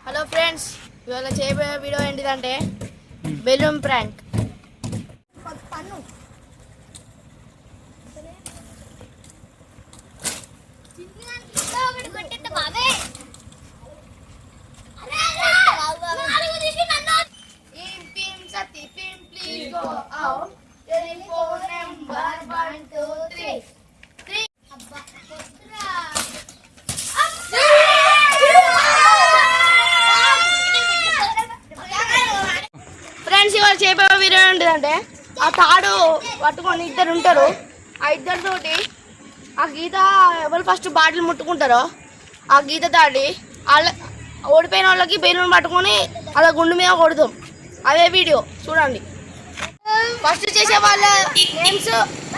Hello friends, ఇవాళ చేయబోయే video ఏంటిదంటే బెలూన్ ప్రాంక్. ఫ్రెండ్స్, ఇవాళ చేయబోయే వీడియో ఏంటిదంటే ఆ తాడు పట్టుకొని ఇద్దరు ఉంటారు. ఆ ఇద్దరితోటి ఆ గీత ఎవరు ఫస్ట్ బాటిల్ ముట్టుకుంటారో ఆ గీత దాటి వాళ్ళ ఓడిపోయిన వాళ్ళకి బెలూన్ పట్టుకొని అలా గుండు మీద కొడతాం. అదే వీడియో చూడండి. ఫస్ట్ చేసే వాళ్ళ నేమ్స్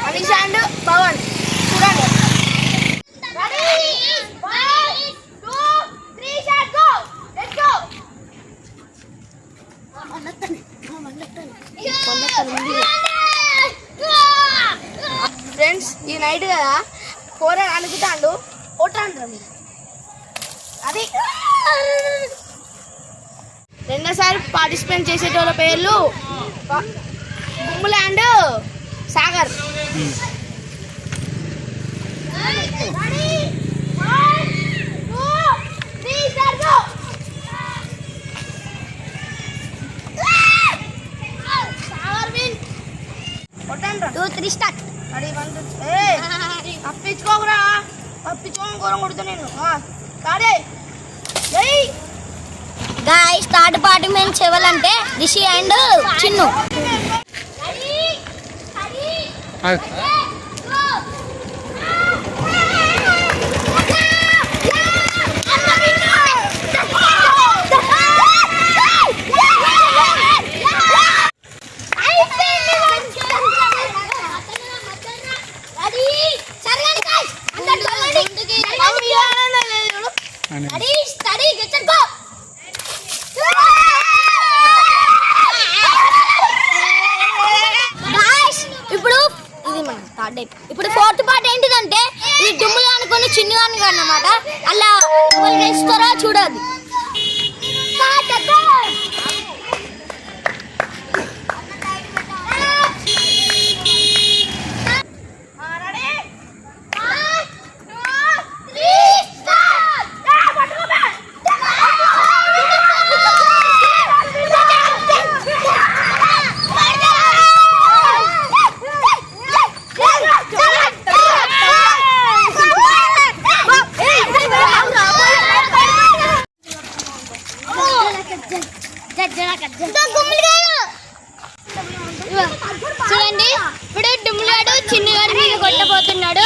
అనీష్ అండ్ పవన్. చూడండి. ఫ్రెండ్స్, ఈ నైట్ కదా కూర అనుకుతాండు కొట్టంటారు మీరు. అది రెండోసారి పార్టిసిపేట్ చేసేటోళ్ళ పేర్లు బొమ్మల అండ్ సాగర్. తప్పించుకోకురా, తప్పించుకోని కూర కొడుతా నేను. గాయ్స్, థర్డ్ పార్టిసిపెంట్స్ ఎవరంటే రిషి అండ్ చిన్ను. ఇప్పుడు ఫోర్త్ పార్ట్ ఏంటిదంటే ఈ డుమ్ములు అనుకుని చిన్ను అని అన్నమాట. అలా ఎవరు గెలుస్తారో చూడాలి. చూడండి, ఇప్పుడు డుమ్ములాడు చిన్నగాడి మీద కొట్టబోతున్నాడు.